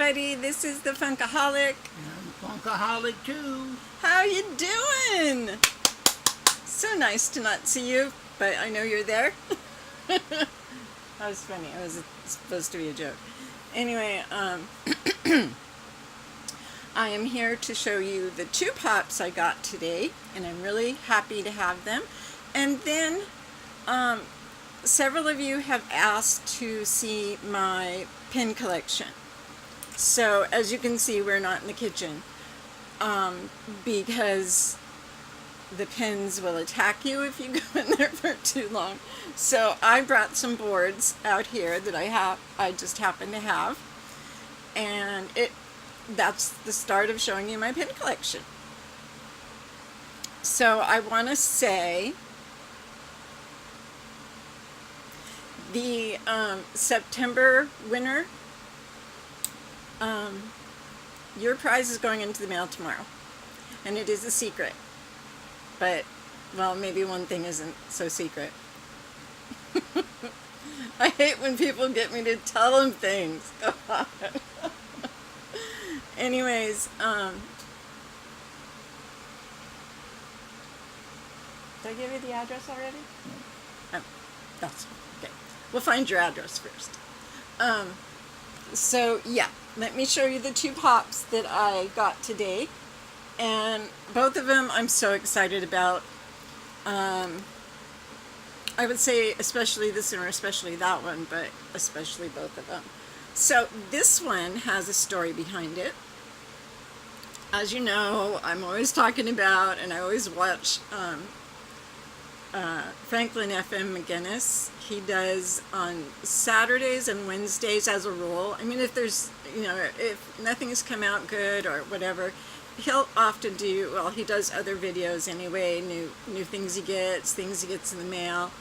everybody, this is the Funkoholic. I'm Funkoholic too. How you doing? So nice to not see you, but I know you're there. That was funny. It was supposed to be a joke. Anyway, I am here to show you the two pops I got today, and I'm really happy to have them. And then several of you have asked to see my pin collection. So as you can see, we're not in the kitchen because the pins will attack you if you go in there for too long. So I brought some boards out here that I just happen to have, and that's the start of showing you my pin collection. So I want to say the September winner, your prize is going into the mail tomorrow, and it is a secret, but well, maybe one thing isn't so secret. I hate when people get me to tell them things. God. Anyways, did I give you the address already? Oh, that's okay. We'll find your address first. So yeah, let me show you the two pops that I got today, and both of them I'm so excited about. I would say especially this one or especially that one, but especially both of them. So this one has a story behind it. As you know, I'm always talking about, and I always watch Franklin FM McGinnis. He does on Saturdays and Wednesdays as a rule. I mean, if there's, if nothing has come out good or whatever, he'll often do, well, he does other videos anyway, new things he gets in the mail,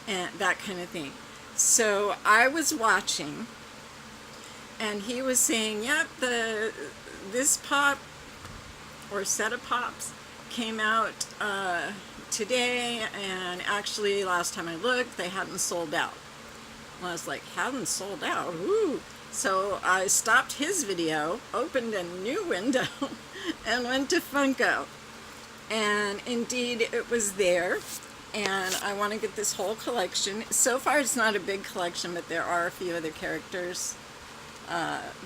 and that kind of thing. So I was watching, and he was saying, yep, this pop, or set of pops, came out today, and actually last time I looked they hadn't sold out. Well, I was like, hadn't sold out? Ooh. So I stopped his video, opened a new window, and went to Funko, and indeed it was there, and I want to get this whole collection. So far it's not a big collection, but there are a few other characters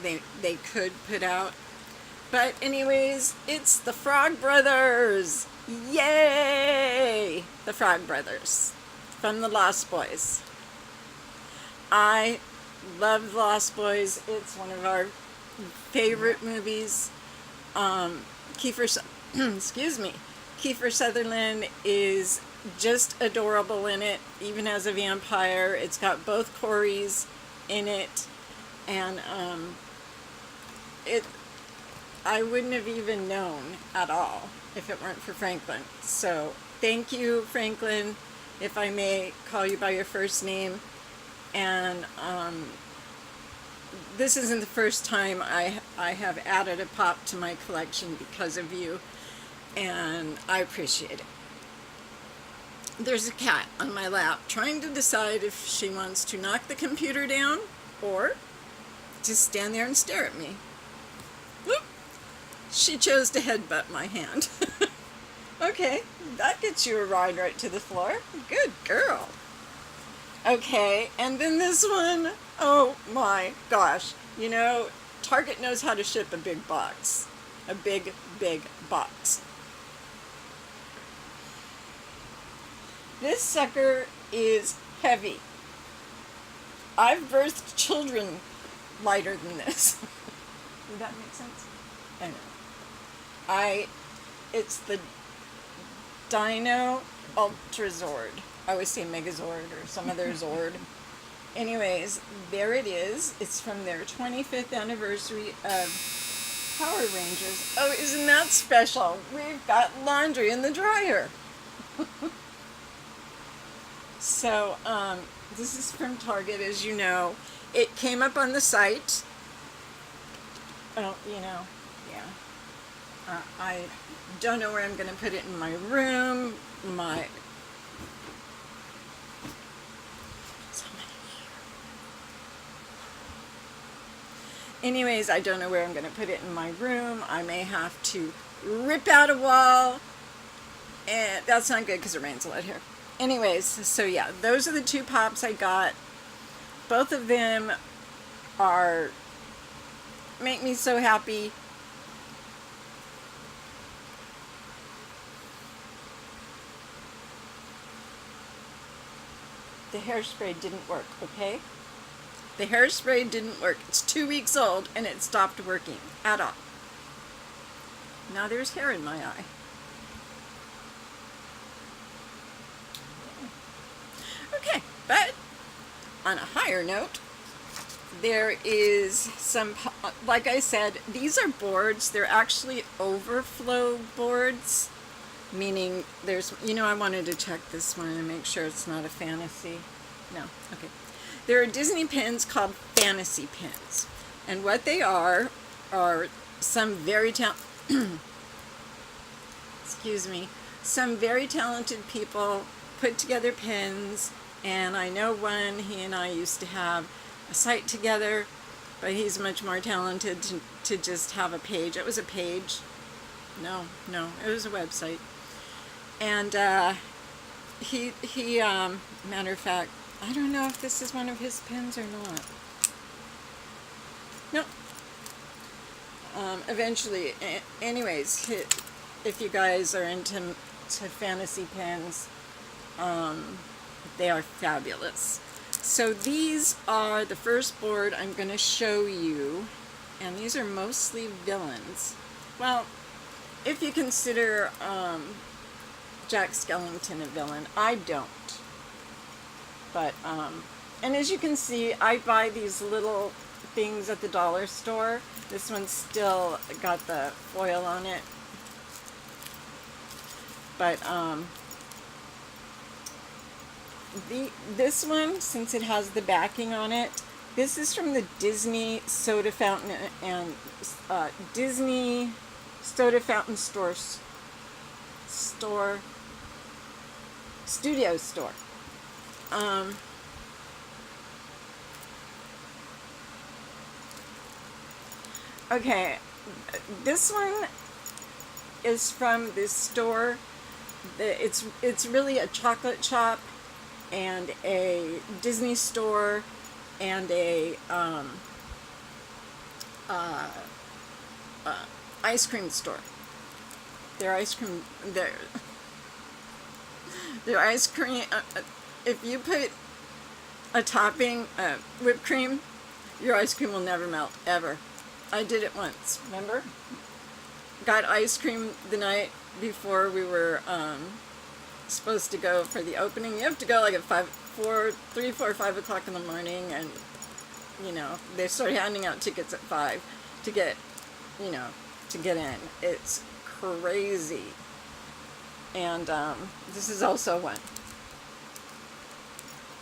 they could put out. But anyways, it's the Frog Brothers! Yay! The Frog Brothers from the Lost Boys. I love the Lost Boys. It's one of our favorite movies. Excuse me. Kiefer Sutherland is just adorable in it, even as a vampire. It's got both Corys in it, and I wouldn't have even known at all if it weren't for Franklin. So thank you, Franklin, if I may call you by your first name. And this isn't the first time I have added a pop to my collection because of you, and I appreciate it. There's a cat on my lap trying to decide if she wants to knock the computer down or just stand there and stare at me. Whoop. She chose to headbutt my hand. Okay, that gets you a ride right to the floor. Good girl. Okay, and then this one, oh my gosh. Target knows how to ship a big box. A big, big box. This sucker is heavy. I've birthed children lighter than this. Does that make sense? I know. It's the Dino Ultrazord. I always say Megazord or some other Zord. Anyways, there it is. It's from their 25th anniversary of Power Rangers. Oh, isn't that special? We've got laundry in the dryer. So, this is from Target, as you know. It came up on the site. Oh, yeah. I don't know where I'm going to put it in my room. Anyways, I don't know where I'm going to put it in my room. I may have to rip out a wall. And that's not good because it rains a lot here. Anyways, so yeah, those are the two pops I got. Both of them are make me so happy. The hairspray didn't work, okay? The hairspray didn't work. It's 2 weeks old and it stopped working at all. Now there's hair in my eye. Okay, but on a higher note, there is some, like I said, these are boards. They're actually overflow boards, meaning there's, I wanted to check this one and make sure it's not a fantasy. No, okay. There are Disney pins called fantasy pins. And what they are some very excuse me, some very talented people put together pins. And I know one, he and I used to have a site together, but he's much more talented to just have a page. It was a page. No, it was a website. And he matter of fact, I don't know if this is one of his pins or not. No. Eventually, anyways, if you guys are into fantasy pins, they are fabulous. So these are the first board I'm going to show you, and these are mostly villains. Well, if you consider Jack Skellington a villain, I don't. But, and as you can see, I buy these little things at the dollar store. This one's still got the foil on it. But, this one, since it has the backing on it, this is from the Disney Soda Fountain and Disney Soda Fountain Studio Store. Okay, this one is from this store. It's really a chocolate shop and a Disney store and a ice cream store. Their ice cream, their ice cream. If you put a topping, whipped cream, your ice cream will never melt, ever. I did it once, remember? Got ice cream the night before we were supposed to go for the opening. You have to go like at 3, 4, 5 o'clock in the morning, and they start handing out tickets at 5 to get, to get in. It's crazy. And this is also one.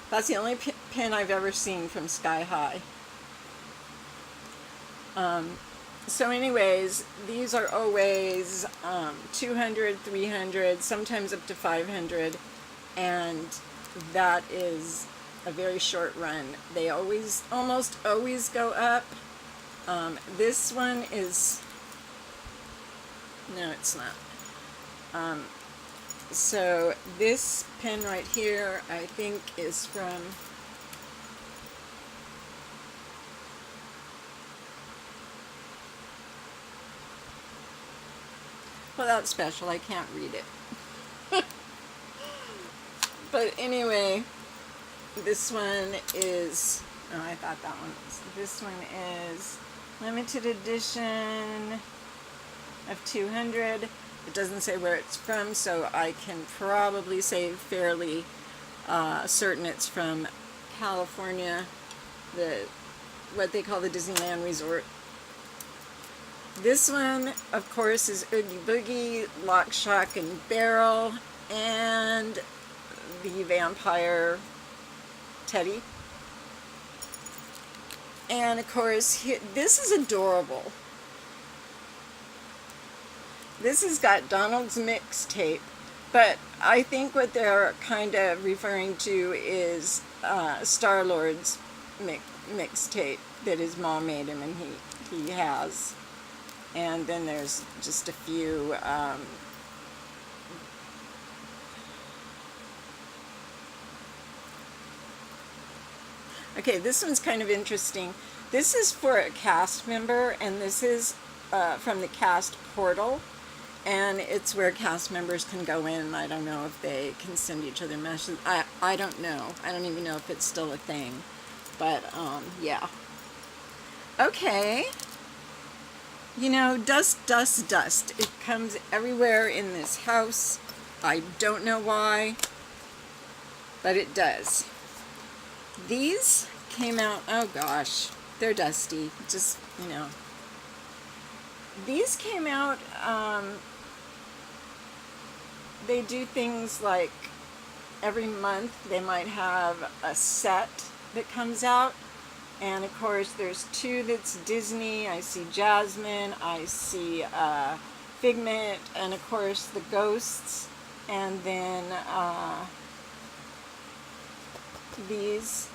That's the only pin I've ever seen from Sky High. So anyways, these are always 200, 300, sometimes up to 500, and that is a very short run. They almost always go up. This one is, no, it's not. So this pin right here, I think, is from, well, that's special. I can't read it. But anyway, this one is, oh, I thought that one was, this one is limited edition of 200. It doesn't say where it's from, so I can probably say fairly certain it's from California, what they call the Disneyland Resort. This one, of course, is Oogie Boogie, Lock, Shock, and Barrel, and the vampire Teddy. And of course, this is adorable. This has got Donald's mixtape, but I think what they're kind of referring to is Star-Lord's mixtape that his mom made him, and he has. And then there's just a few okay, this one's kind of interesting. This is for a cast member, and this is from the cast portal, and it's where cast members can go in. I don't know if they can send each other messages. I don't know. I don't even know if it's still a thing. But, yeah. Okay. You know, dust, dust, dust. It comes everywhere in this house. I don't know why, but it does. These came out, oh gosh, they're dusty. Just, you know. These came out, they do things like every month they might have a set that comes out. And of course there's two that's Disney. I see Jasmine, I see Figment, and of course the Ghosts. And then these,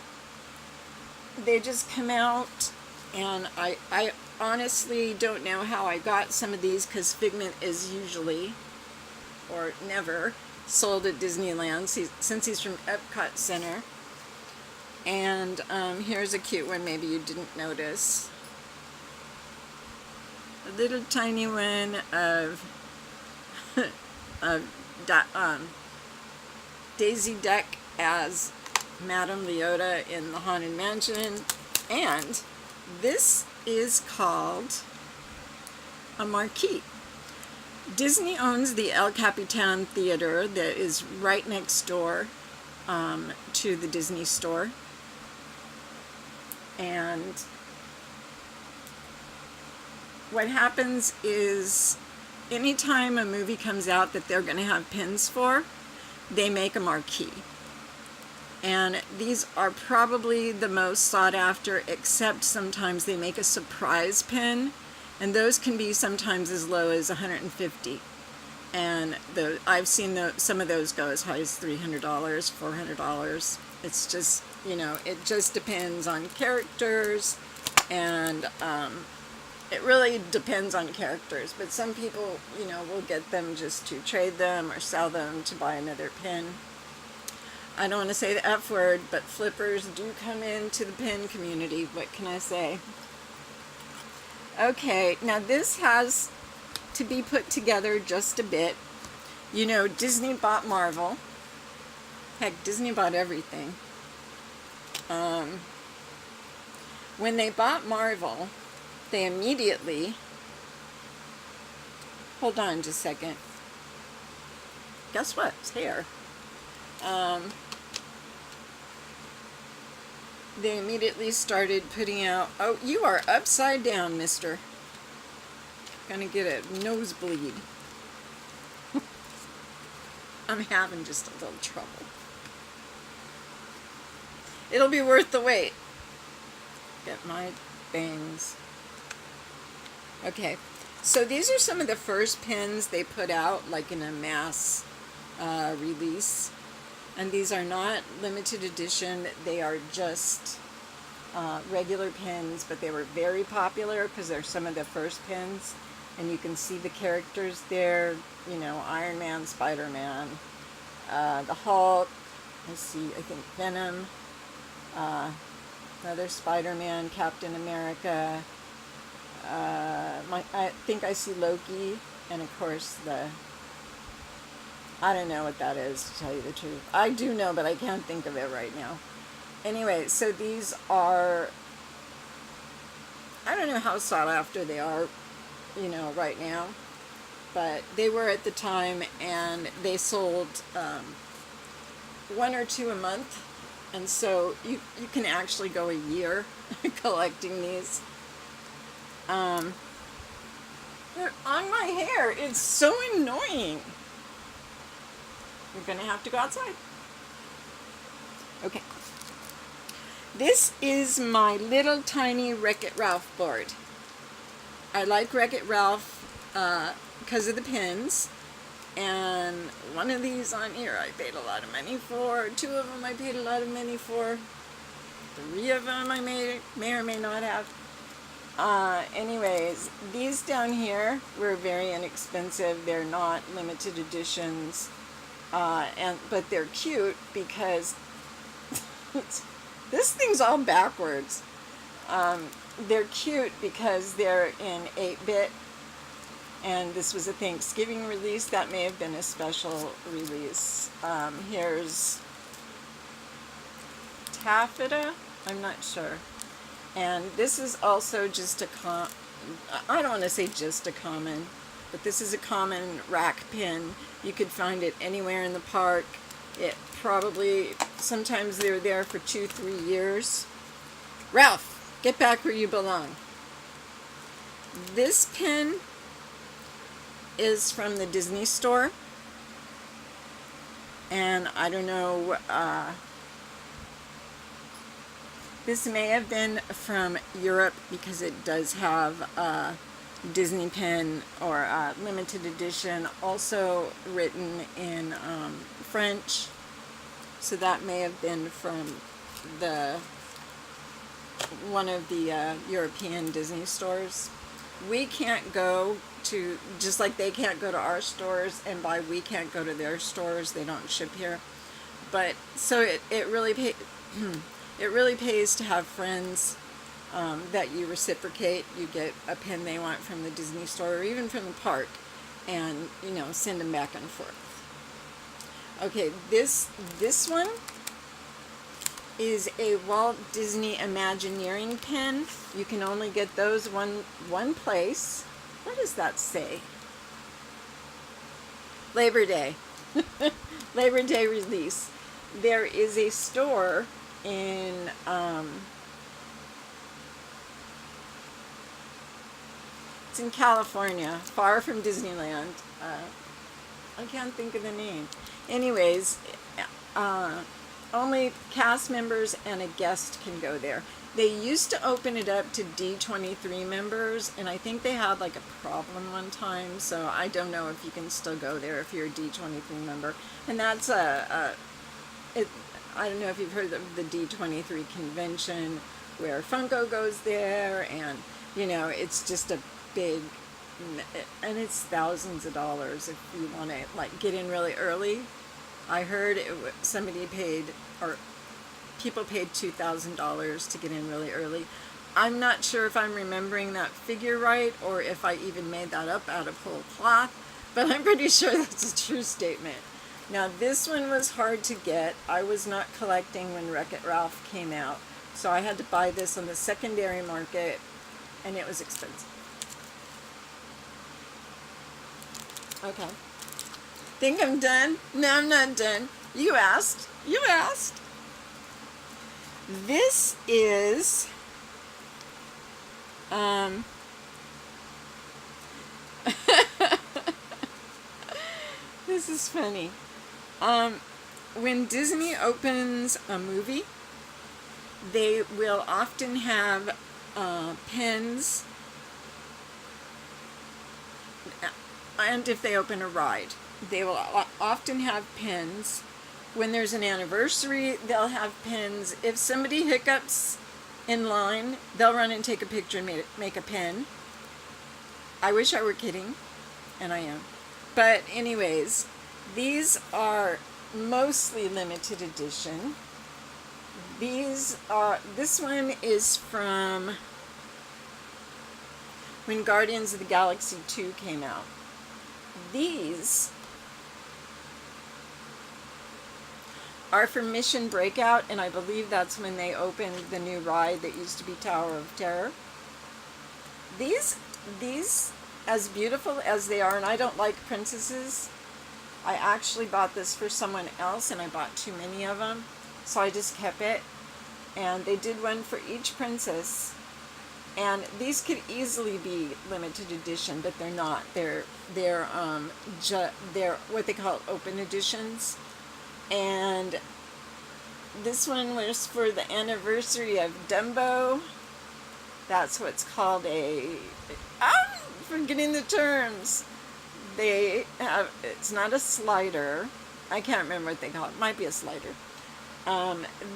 they just come out, and I honestly don't know how I got some of these, because Figment is usually, or never, sold at Disneyland since he's from Epcot Center. And here's a cute one maybe you didn't notice. A little tiny one of, Daisy Duck as Madame Leota in the Haunted Mansion. And this is called a marquee. Disney owns the El Capitan Theater that is right next door to the Disney store. And what happens is anytime a movie comes out that they're going to have pins for, they make a marquee. And these are probably the most sought after, except sometimes they make a surprise pin, and those can be sometimes as low as $150. And I've seen some of those go as high as $300, $400. It's just, you know, it just depends on characters, and it really depends on characters. But some people, you know, will get them just to trade them or sell them to buy another pin. I don't want to say the F word, but flippers do come into the pin community. What can I say? Okay, now this has to be put together just a bit. You know, Disney bought Marvel. Heck, Disney bought everything. When they bought Marvel, they immediately... Hold on just a second. Guess what? It's hair. They immediately started putting out... Oh, you are upside down, mister. Gonna get a nosebleed. I'm having just a little trouble. It'll be worth the wait. Get my bangs. Okay, so these are some of the first pins they put out, like in a mass release. And these are not limited edition. They are just regular pins, but they were very popular because they're some of the first pins. And you can see the characters there, you know, Iron Man, Spider-Man, the Hulk, I think Venom, another Spider-Man, Captain America, I think I see Loki, and of course I don't know what that is, to tell you the truth. I do know, but I can't think of it right now. Anyway, so these are, I don't know how sought after they are, you know, right now, but they were at the time, and they sold one or two a month, and so you can actually go a year collecting these. They're on my hair. It's so annoying. You're gonna have to go outside. Okay. This is my little tiny Wreck-It Ralph board. I like Wreck-It Ralph because of the pins, and one of these on here I paid a lot of money for. Two of them I paid a lot of money for. Three of them I may or may not have. Anyways, these down here were very inexpensive. They're not limited editions, but they're cute because this thing's all backwards. They're cute because they're in 8-bit, and this was a Thanksgiving release. That may have been a special release. Here's taffeta. I'm not sure. And this is also just I don't want to say just a common, but this is a common rack pin. You could find it anywhere in the park. It probably, sometimes they're there for 2-3 years. Ralph, get back where you belong. This pin is from the Disney store. And I don't know, this may have been from Europe because it does have a Disney pin or a limited edition, also written in French. So that may have been from one of the European Disney stores. We can't go to, just like they can't go to our stores, and we can't go to their stores. They don't ship here. But so it really it really pays to have friends that you reciprocate. You get a pin they want from the Disney store or even from the park, and send them back and forth. Okay, this one is a Walt Disney Imagineering pin. You can only get those one place. What does that say? Labor Day. Labor Day release. There is a store in it's in California, far from Disneyland. I can't think of the name. Anyways, only cast members and a guest can go there. They used to open it up to D23 members, and I think they had like a problem one time, so I don't know if you can still go there if you're a D23 member. And that's I don't know if you've heard of the D23 convention where Funko goes there, and it's just a big, and it's thousands of dollars if you want to get in really early. I heard somebody paid, or people paid $2,000 to get in really early. I'm not sure if I'm remembering that figure right, or if I even made that up out of whole cloth, but I'm pretty sure that's a true statement. Now this one was hard to get. I was not collecting when Wreck-It Ralph came out, so I had to buy this on the secondary market, and it was expensive. Okay. Think I'm done? No, I'm not done. You asked. You asked. This is this is funny. When Disney opens a movie, they will often have pins, and if they open a ride, they will often have pins. When there's an anniversary, they'll have pins. If somebody hiccups in line, they'll run and take a picture and make a pin. I wish I were kidding, and I am. But anyways, these are mostly limited edition. This one is from when Guardians of the Galaxy 2 came out. These are from Mission Breakout, and I believe that's when they opened the new ride that used to be Tower of Terror. These, as beautiful as they are, and I don't like princesses, I actually bought this for someone else, and I bought too many of them, so I just kept it. And they did one for each princess, and these could easily be limited edition, but they're not. They're what they call open editions. And this one was for the anniversary of Dumbo. That's what's called I'm forgetting the terms. It's not a slider. I can't remember what they call it. It might be a slider.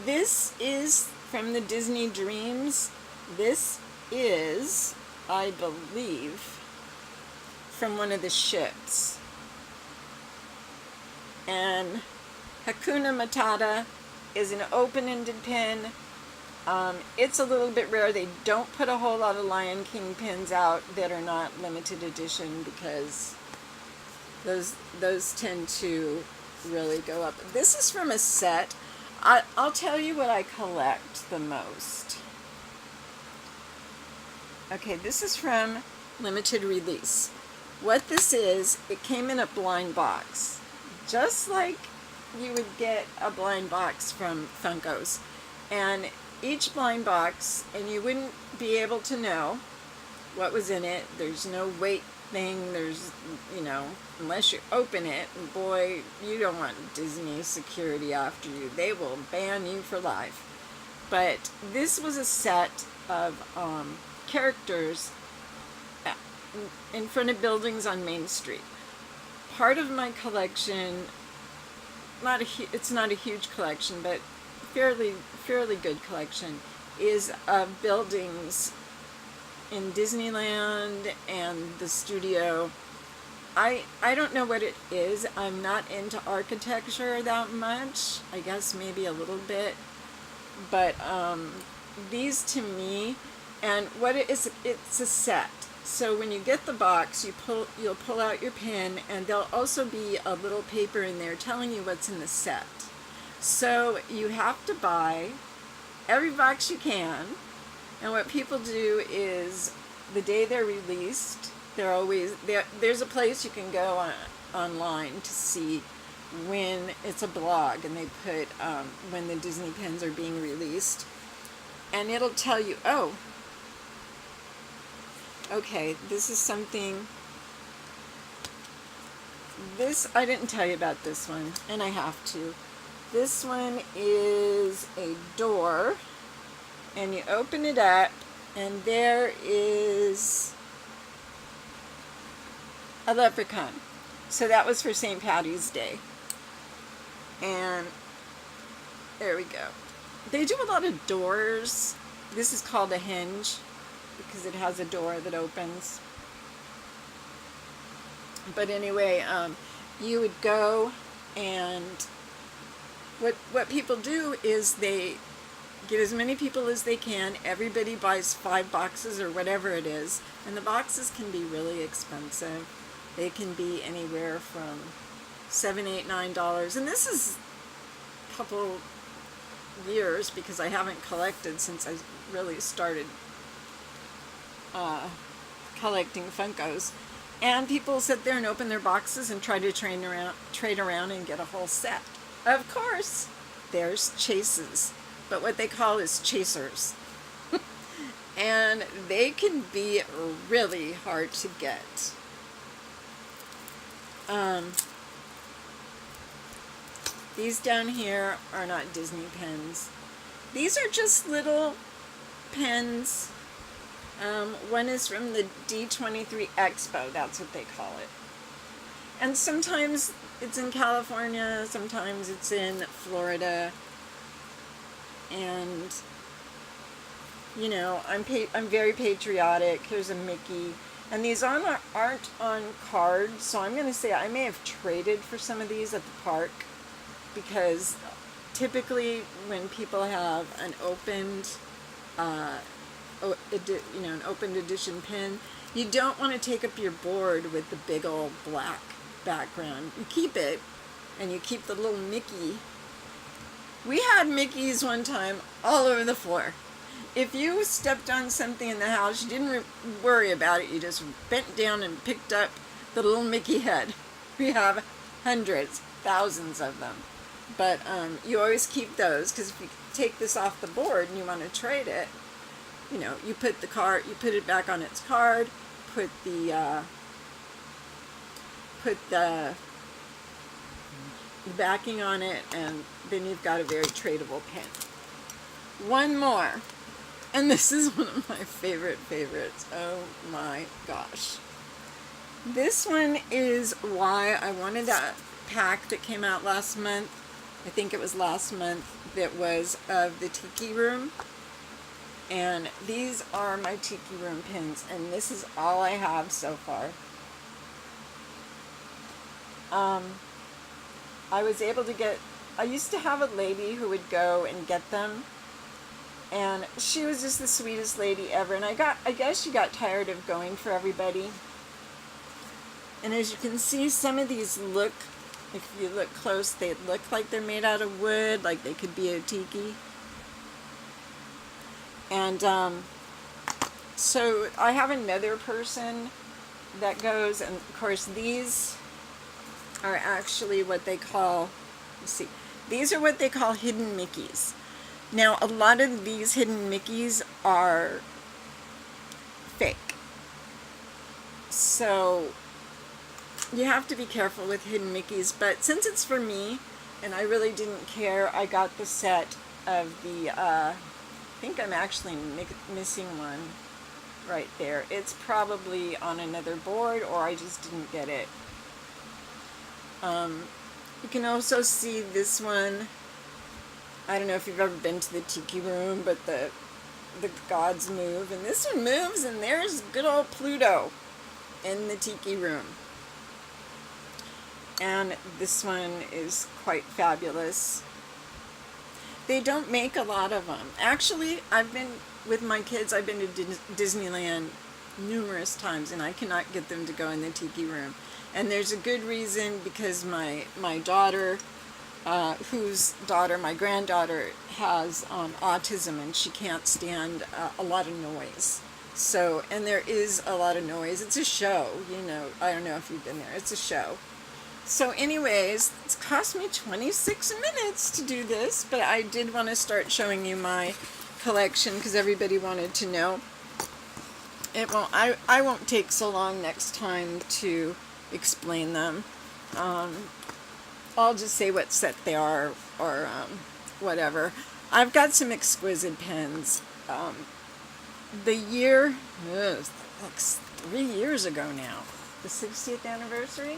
This is from the Disney Dreams. This is, I believe, from one of the ships. And Hakuna Matata is an open-ended pin. It's a little bit rare. They don't put a whole lot of Lion King pins out that are not limited edition because those tend to really go up. This is from a set. I'll tell you what I collect the most. Okay, this is from limited release. What this is, it came in a blind box, just like you would get a blind box from Funko's. And each blind box, and you wouldn't be able to know what was in it. There's no weight thing. There's, unless you open it, and boy, you don't want Disney security after you. They will ban you for life. But this was a set of characters in front of buildings on Main Street. Part of my collection, it's not a huge collection, but fairly good collection, is of buildings in Disneyland and the studio. I don't know what it is. I'm not into architecture that much. I guess maybe a little bit. But these to me, and what it is, it's a set. So when you get the box, you'll pull out your pin, and there'll also be a little paper in there telling you what's in the set. So you have to buy every box you can, and what people do is the day they're released, there's a place you can go online to see when it's a blog, and they put when the Disney pins are being released, and it'll tell you, oh, okay, this is something. I didn't tell you about this one, and I have to. This one is a door, and you open it up, and there is a leprechaun. So that was for St. Patty's Day. And there we go. They do a lot of doors. This is called a hinge because it has a door that opens. But anyway, you would go, and what people do is they get as many people as they can. Everybody buys 5 boxes or whatever it is, and the boxes can be really expensive. They can be anywhere from $7, $8, $9, and this is a couple years because I haven't collected since I really started collecting Funkos. And people sit there and open their boxes and try to trade around and get a whole set. Of course, there's chases, but what they call is chasers. And they can be really hard to get. These down here are not Disney pins. These are just little pins. One is from the D23 Expo, that's what they call it. And sometimes it's in California, sometimes it's in Florida. And, I'm very patriotic. Here's a Mickey. And these aren't on cards, so I'm going to say I may have traded for some of these at the park, because typically when people have an opened an opened edition pin, you don't want to take up your board with the big old black background. You keep it, and you keep the little Mickey. We had Mickeys one time all over the floor. If you stepped on something in the house, you didn't worry about it. You just bent down and picked up the little Mickey head. We have hundreds, thousands of them. But you always keep those, because if you take this off the board and you want to trade it, you put it back on its card, put the backing on it, and then you've got a very tradable pin. One more, and this is one of my favorites. Oh my gosh. This one is why I wanted that pack that came out last month. I think it was last month, that was of the Tiki Room. And these are my Tiki Room pins, and this is all I have so far. I was able to get, I used to have a lady who would go and get them, and she was just the sweetest lady ever, and I guess she got tired of going for everybody. And as you can see, some of these look, if you look close, they look like they're made out of wood, like they could be a tiki. And so I have another person that goes, and of course these are actually what they call, let's see, these are what they call hidden Mickeys. Now, a lot of these hidden Mickeys are fake. So you have to be careful with hidden Mickeys, but since it's for me, and I really didn't care, I got the set of the, I think I'm actually missing one right there. It's probably on another board, or I just didn't get it. You can also see this one. I don't know if you've ever been to the Tiki Room, but the gods move, and this one moves, and there's good old Pluto in the Tiki Room. And this one is quite fabulous. They don't make a lot of them. Actually, I've been, with my kids, I've been to Disneyland numerous times, and I cannot get them to go in the Tiki Room. And there's a good reason, because my daughter, my granddaughter, has autism, and she can't stand a lot of noise. So, and there is a lot of noise. It's a show, you know. I don't know if you've been there. It's a show. So anyways, it's cost me 26 minutes to do this, but I did want to start showing you my collection because everybody wanted to know. It won't. I won't take so long next time to explain them. I'll just say what set they are, or whatever. I've got some exquisite pens. The year, like 3 years ago now, the 60th anniversary.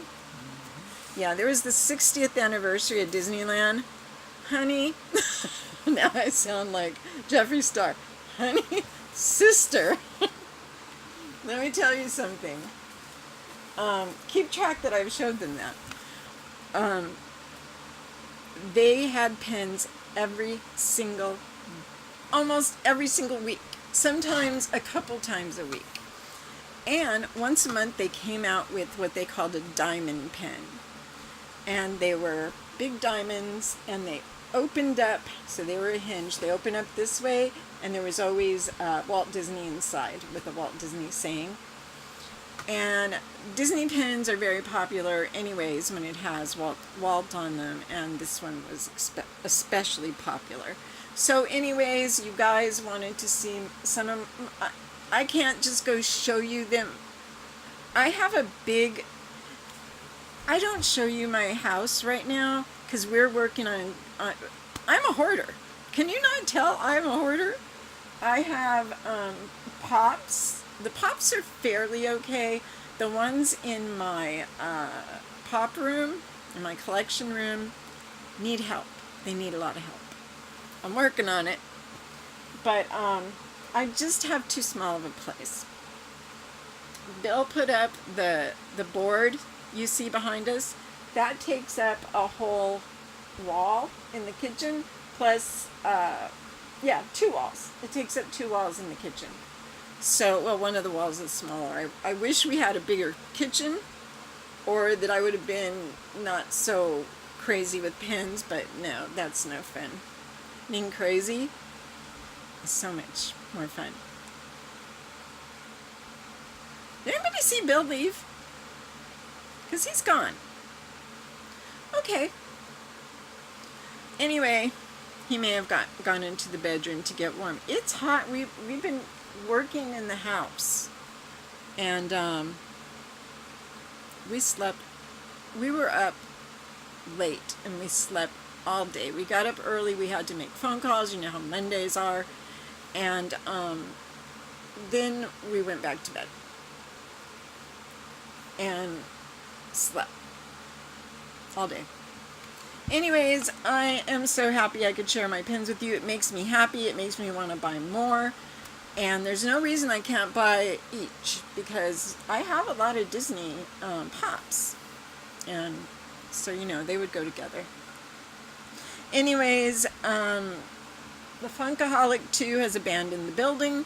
Yeah, there was the 60th anniversary of Disneyland. Honey, now I sound like Jeffree Star. Honey, sister, let me tell you something. Keep track that I've showed them that. They had pens almost every single week. Sometimes a couple times a week. And once a month they came out with what they called a diamond pen. And they were big diamonds, and they opened up, so they were a hinge. They opened up this way, and there was always Walt Disney inside with a Walt Disney saying. And Disney pens are very popular anyways when it has Walt on them, and this one was especially popular. So anyways, you guys wanted to see some of, I can't just go show you them. I have a big, I don't show you my house right now because we're working on, I'm a hoarder. Can you not tell I'm a hoarder? I have pops. The pops are fairly okay. The ones in my pop room, in my collection room, need help. They need a lot of help. I'm working on it. But I just have too small of a place. Bill put up the board you see behind us. That takes up a whole wall in the kitchen, plus, 2 walls. It takes up 2 walls in the kitchen. So, well, one of the walls is smaller. I wish we had a bigger kitchen, or that I would have been not so crazy with pens, but no, that's no fun. Being crazy is so much more fun. Did anybody see Bill leave? Because he's gone. Okay. Anyway, he may have gone into the bedroom to get warm. It's hot. We've been working in the house, and we were up late, and we slept all day. We got up early. We had to make phone calls. You know how Mondays are. And then we went back to bed and slept all day. Anyways, I am so happy I could share my pens with you. It makes me happy. It makes me want to buy more. And there's no reason I can't buy each, because I have a lot of Disney pops. And so, you know, they would go together. Anyways, the Funkoholic 2 has abandoned the building.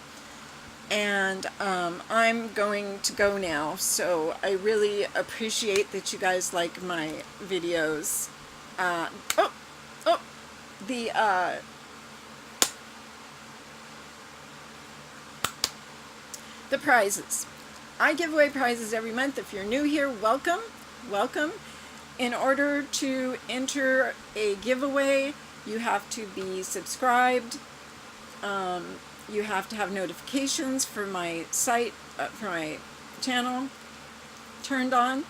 And I'm going to go now. So I really appreciate that you guys like my videos. The prizes. I give away prizes every month. If you're new here, welcome. Welcome. In order to enter a giveaway, you have to be subscribed. You have to have notifications for my site, for my channel turned on.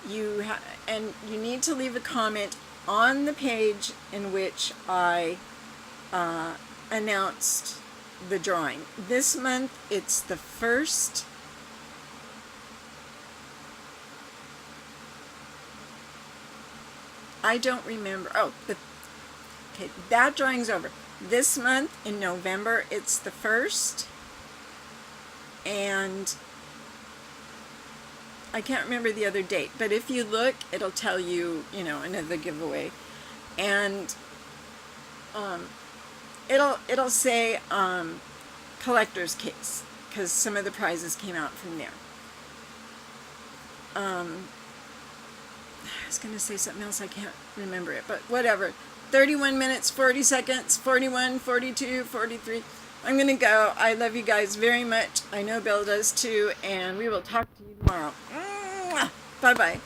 And you need to leave a comment on the page in which I announced the drawing. This month it's the 1st. I don't remember. Okay, that drawing's over. This month in November it's the 1st, and I can't remember the other date, but if you look, it'll tell you, you know, another giveaway. And it'll say collector's case, because some of the prizes came out from there. I was going to say something else, I can't remember it, but whatever. 31 minutes, 40 seconds, 41, 42, 43. I'm going to go. I love you guys very much. I know Bill does too, and we will talk to you tomorrow. Bye-bye.